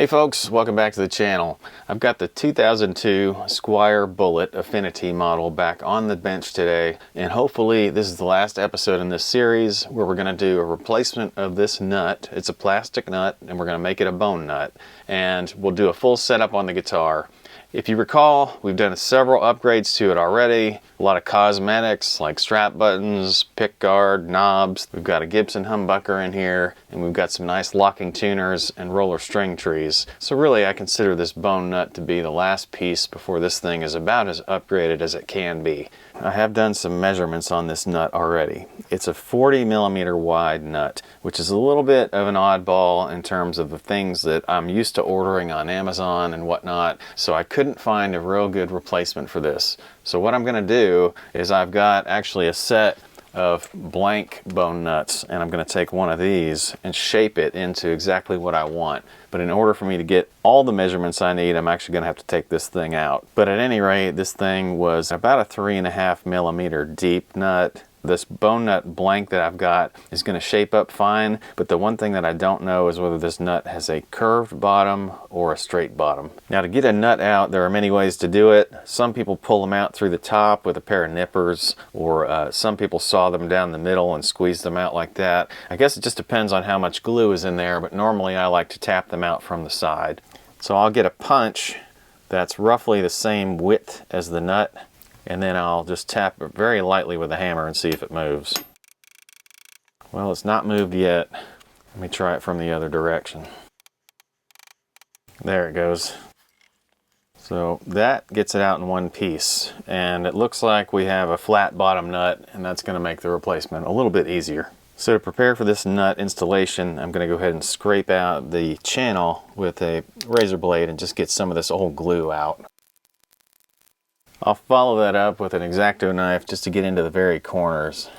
Hey folks, welcome back to the channel. I've got the 2002 Squier Bullet Affinity model back on the bench today, and hopefully this is the last episode in this series where we're going to do a replacement of this nut. It's a plastic nut and we're going to make it a bone nut, and we'll do a full setup on the guitar. If you recall, we've done several upgrades to it already. A lot of cosmetics like strap buttons, pick guard, knobs. We've got a Gibson humbucker in here, and we've got some nice locking tuners and roller string trees. So really I consider this bone nut to be the last piece before this thing is about as upgraded as it can be. I have done some measurements on this nut already. It's a 40mm wide nut, which is a little bit of an oddball in terms of the things that I'm used to ordering on Amazon and whatnot, so I couldn't find a real good replacement for this. So what I'm going to do is I've got actually a set of blank bone nuts, and I'm going to take one of these and shape it into exactly what I want. But in order for me to get all the measurements I need, I'm actually going to have to take this thing out. But at any rate, this thing was about a 3.5mm deep nut. This bone nut blank that I've got is going to shape up fine, but the one thing that I don't know is whether this nut has a curved bottom or a straight bottom. Now, to get a nut out, there are many ways to do it. Some people pull them out through the top with a pair of nippers, or some people saw them down the middle and squeeze them out like that. I guess it just depends on how much glue is in there, but normally I like to tap them out from the side. So I'll get a punch that's roughly the same width as the nut, and then I'll just tap it very lightly with a hammer and see if it moves. Well, it's not moved yet. Let me try it from the other direction. There it goes. So that gets it out in one piece, and it looks like we have a flat bottom nut, and that's going to make the replacement a little bit easier. So to prepare for this nut installation, I'm going to go ahead and scrape out the channel with a razor blade and just get some of this old glue out. I'll follow that up with an X-Acto knife just to get into the very corners.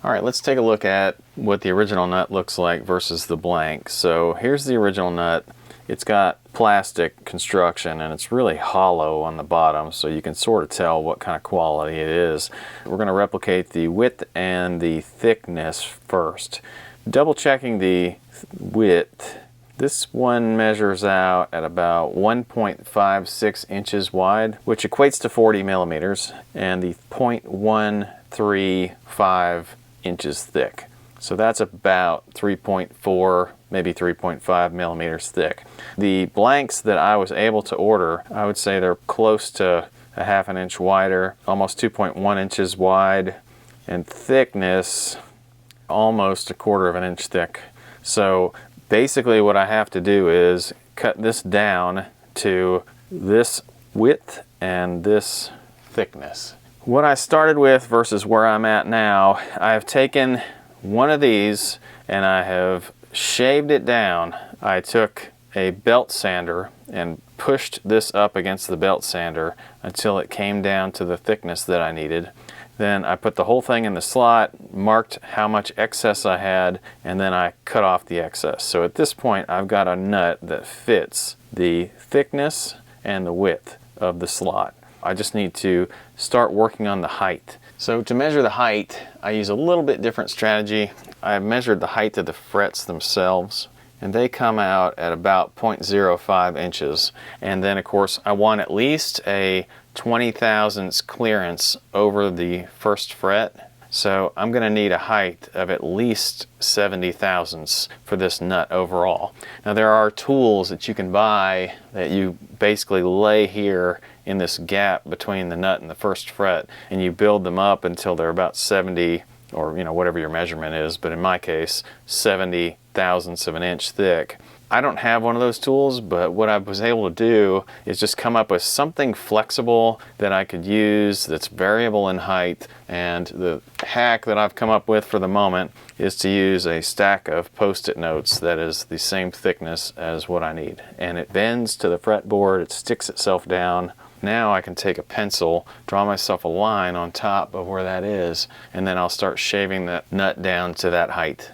Alright, let's take a look at what the original nut looks like versus the blank. So here's the original nut. It's got plastic construction and it's really hollow on the bottom, so you can sort of tell what kind of quality it is. We're going to replicate the width and the thickness first. Double checking the width. This one measures out at about 1.56 inches wide, which equates to 40mm, and the 0.135 inches thick. So that's about 3.4, maybe 3.5 millimeters thick. The blanks that I was able to order, I would say they're close to a half an inch wider, almost 2.1 inches wide, and thickness almost a quarter of an inch thick. So basically what I have to do is cut this down to this width and this thickness. What I started with versus where I'm at now, I've taken one of these and I have shaved it down. I took a belt sander and pushed this up against the belt sander until it came down to the thickness that I needed. Then I put the whole thing in the slot, marked how much excess I had, and then I cut off the excess. So at this point I've got a nut that fits the thickness and the width of the slot. I just need to start working on the height. So to measure the height, I use a little bit different strategy. I've measured the height of the frets themselves, and they come out at about 0.05 inches. And then of course I want at least a 20 thousandths clearance over the first fret. So I'm going to need a height of at least 70 thousandths for this nut overall. Now there are tools that you can buy that you basically lay here in this gap between the nut and the first fret, and you build them up until they're about 70, or whatever your measurement is, but in my case 70 thousandths of an inch thick. I don't have one of those tools, but what I was able to do is just come up with something flexible that I could use that's variable in height. And the hack that I've come up with for the moment is to use a stack of post-it notes that is the same thickness as what I need. And it bends to the fretboard, it sticks itself down. Now I can take a pencil, draw myself a line on top of where that is, and then I'll start shaving that nut down to that height.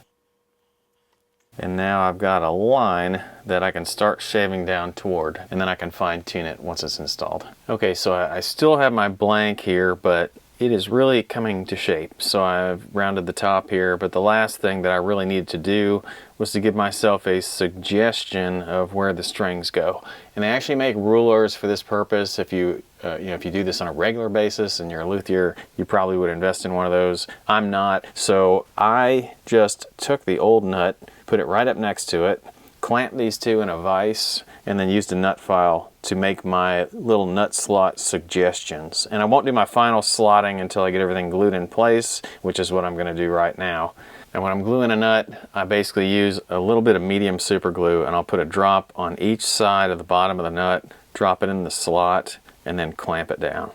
And now I've got a line that I can start shaving down toward, and then I can fine tune it once it's installed. Okay, so I still have my blank here, but it is really coming to shape. So I've rounded the top here, but the last thing that I really needed to do was to give myself a suggestion of where the strings go. And they actually make rulers for this purpose. If you if you do this on a regular basis and you're a luthier, you probably would invest in one of those. I'm not, so I just took the old nut, put it right up next to it, clamped these two in a vise, and then used a nut file to make my little nut slot suggestions. And I won't do my final slotting until I get everything glued in place, which is what I'm going to do right now. And when I'm gluing a nut, I basically use a little bit of medium super glue, and I'll put a drop on each side of the bottom of the nut, drop it in the slot, and then clamp it down.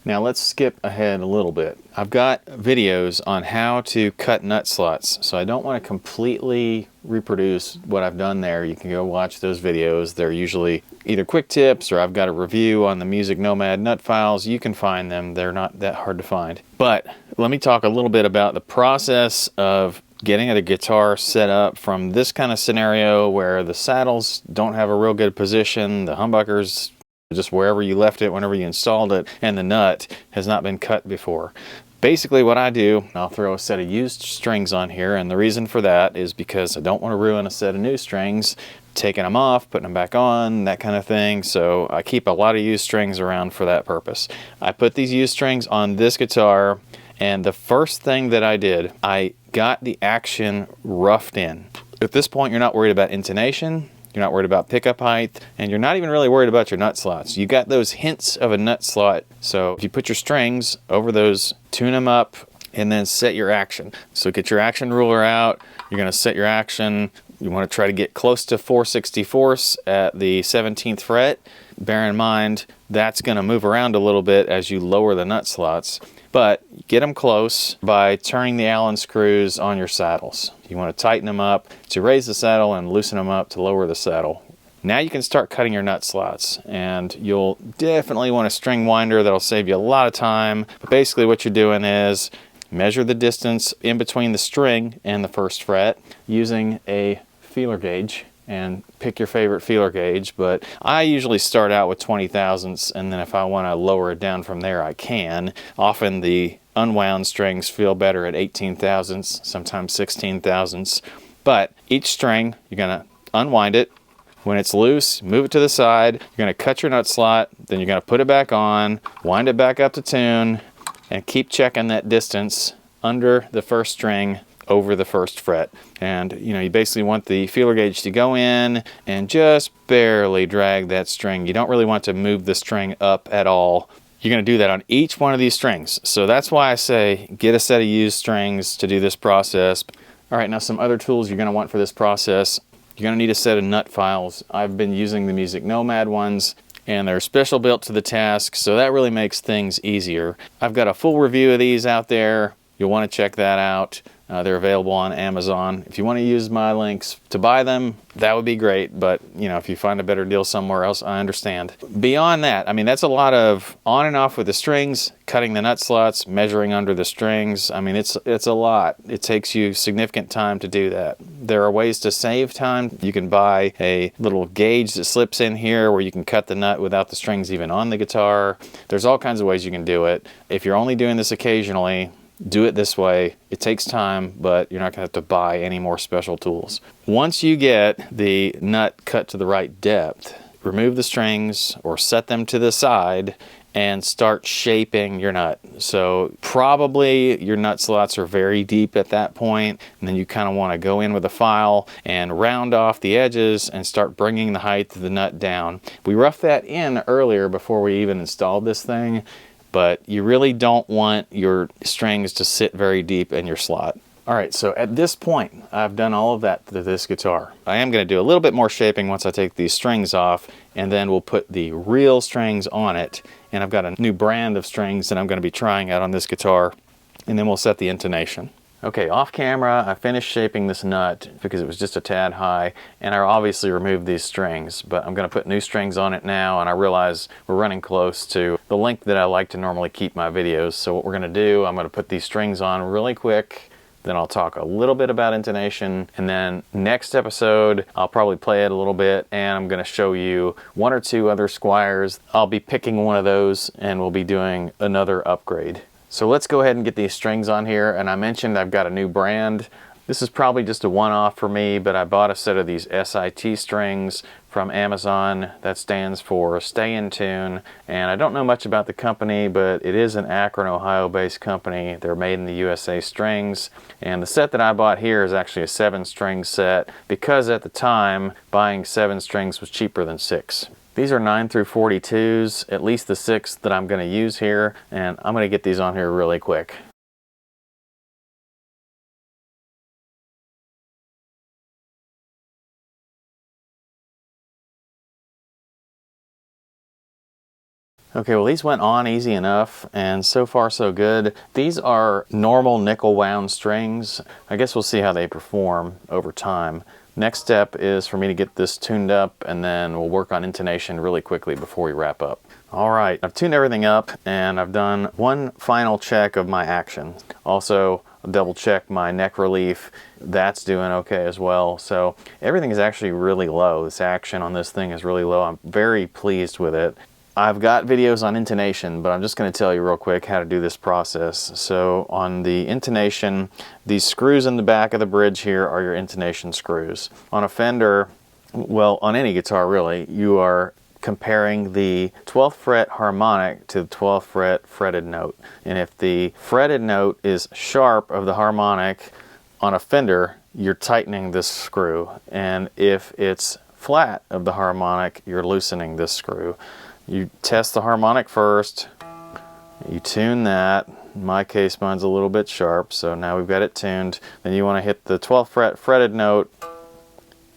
Now let's skip ahead a little bit. I've got videos on how to cut nut slots, so I don't want to completely reproduce what I've done there. You can go watch those videos. They're usually either quick tips, or I've got a review on the Music Nomad nut files. You can find them. They're not that hard to find. But let me talk a little bit about the process of getting a guitar set up from this kind of scenario where the saddles don't have a real good position, the humbuckers just wherever you left it whenever you installed it, and the nut has not been cut before. Basically what I do, I'll throw a set of used strings on here, and the reason for that is because I don't want to ruin a set of new strings, taking them off, putting them back on, that kind of thing. So I keep a lot of used strings around for that purpose. I put these used strings on this guitar, and the first thing that I did, I got the action roughed in. At this point, you're not worried about intonation, you're not worried about pickup height, and you're not even really worried about your nut slots. You got those hints of a nut slot, so if you put your strings over those, tune them up, and then set your action. So get your action ruler out, you're going to set your action. You want to try to get close to 4/64 at the 17th fret. Bear in mind, that's going to move around a little bit as you lower the nut slots, but get them close by turning the Allen screws on your saddles. You want to tighten them up to raise the saddle and loosen them up to lower the saddle. Now you can start cutting your nut slots, and you'll definitely want a string winder. That'll save you a lot of time. But basically what you're doing is measure the distance in between the string and the first fret using a feeler gauge, and pick your favorite feeler gauge, but I usually start out with 20 thousandths, and then if I want to lower it down from there, I can. Often the unwound strings feel better at 18 thousandths, sometimes 16 thousandths, but each string, you're going to unwind it. When it's loose, move it to the side, you're going to cut your nut slot, then you're going to put it back on, wind it back up to tune, and keep checking that distance under the first string over the first fret. And you basically want the feeler gauge to go in and just barely drag that string. You don't really want to move the string up at all. You're going to do that on each one of these strings. So that's why I say get a set of used strings to do this process. All right, now some other tools you're going to want for this process. You're going to need a set of nut files. I've been using the Music Nomad ones, and they're special built to the task, so that really makes things easier. I've got a full review of these out there. You'll want to check that out. They're available on Amazon. If you want to use my links to buy them, that would be great. But, if you find a better deal somewhere else, I understand. Beyond that, that's a lot of on and off with the strings, cutting the nut slots, measuring under the strings. It's a lot. It takes you significant time to do that. There are ways to save time. You can buy a little gauge that slips in here where you can cut the nut without the strings even on the guitar. There's all kinds of ways you can do it. If you're only doing this occasionally, do it this way. It takes time, but you're not going to have to buy any more special tools. Once you get the nut cut to the right depth, remove the strings or set them to the side and start shaping your nut. So probably your nut slots are very deep at that point, and then you kind of want to go in with a file and round off the edges and start bringing the height of the nut down. We roughed that in earlier before we even installed this thing, but you really don't want your strings to sit very deep in your slot. All right, so at this point, I've done all of that to this guitar. I am going to do a little bit more shaping once I take these strings off, and then we'll put the real strings on it. And I've got a new brand of strings that I'm going to be trying out on this guitar, and then we'll set the intonation. Okay, off camera, I finished shaping this nut because it was just a tad high, and I obviously removed these strings, but I'm going to put new strings on it now, and I realize we're running close to the length that I like to normally keep my videos. So what we're going to do, I'm going to put these strings on really quick, Then I'll talk a little bit about intonation, and then next episode I'll probably play it a little bit, and I'm going to show you one or two other Squiers. I'll be picking one of those and we'll be doing another upgrade. So let's go ahead and get these strings on here. And I mentioned I've got a new brand. This is probably just a one-off for me, but I bought a set of these SIT strings from Amazon. That stands for Stay in Tune. And I don't know much about the company, but it is an Akron, Ohio based company. They're made in the USA strings. And the set that I bought here is actually a 7-string set, because at the time buying 7 strings was cheaper than 6. These are 9 through 42s, at least the 6 that I'm going to use here, and I'm going to get these on here really quick. Okay, well these went on easy enough, and so far so good. These are normal nickel wound strings. I guess we'll see how they perform over time. Next step is for me to get this tuned up, and then we'll work on intonation really quickly before we wrap up. All right, I've tuned everything up, and I've done one final check of my action. Also, double check my neck relief. That's doing okay as well. So everything is actually really low. This action on this thing is really low. I'm very pleased with it. I've got videos on intonation, but I'm just going to tell you real quick how to do this process. So on the intonation, these screws in the back of the bridge here are your intonation screws. On a Fender, well, on any guitar really, you are comparing the 12th fret harmonic to the 12th fret fretted note. And if the fretted note is sharp of the harmonic on a Fender, you're tightening this screw. And if it's flat of the harmonic, you're loosening this screw. You test the harmonic first, you tune that. In my case, mine's a little bit sharp, so now we've got it tuned. Then you want to hit the 12th fret fretted note,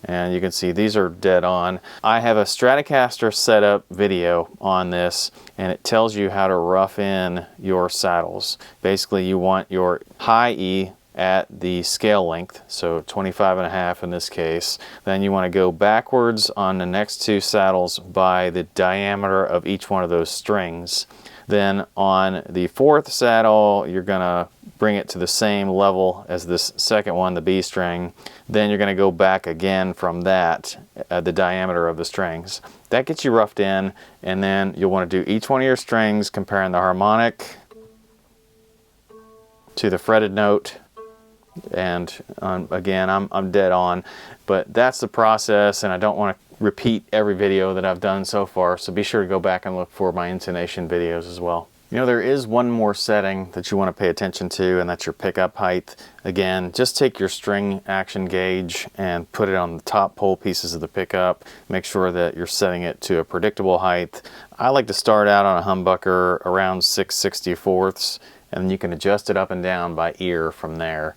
and you can see these are dead on. I have a Stratocaster setup video on this, and it tells you how to rough in your saddles. Basically, you want your high E at the scale length, so 25.5 in this case. Then you want to go backwards on the next 2 saddles by the diameter of each one of those strings. Then on the 4th saddle, you're going to bring it to the same level as this second one, the B string. Then you're going to go back again from that, the diameter of the strings. That gets you roughed in, and then you'll want to do each one of your strings, comparing the harmonic to the fretted note. And again, I'm dead on, but that's the process, and I don't want to repeat every video that I've done so far, so be sure to go back and look for my intonation videos as well. You know, there is one more setting that you want to pay attention to, and that's your pickup height. Again, just take your string action gauge and put it on the top pole pieces of the pickup. Make sure that you're setting it to a predictable height. I like to start out on a humbucker around 6/64, and you can adjust it up and down by ear from there.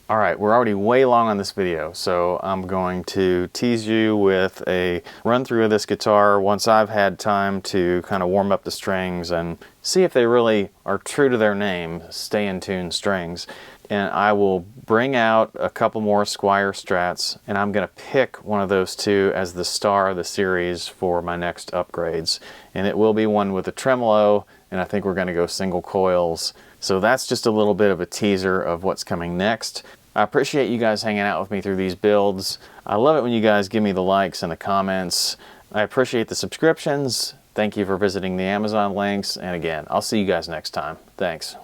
All right, we're already way long on this video, so I'm going to tease you with a run through of this guitar once I've had time to kind of warm up the strings and see if they really are true to their name, Stay in Tune strings. And I will bring out a couple more Squier Strats, and I'm going to pick one of those 2 as the star of the series for my next upgrades. And it will be one with a tremolo, and I think we're going to go single coils. So that's just a little bit of a teaser of what's coming next. I appreciate you guys hanging out with me through these builds. I love it when you guys give me the likes and the comments. I appreciate the subscriptions. Thank you for visiting the Amazon links. And again, I'll see you guys next time. Thanks.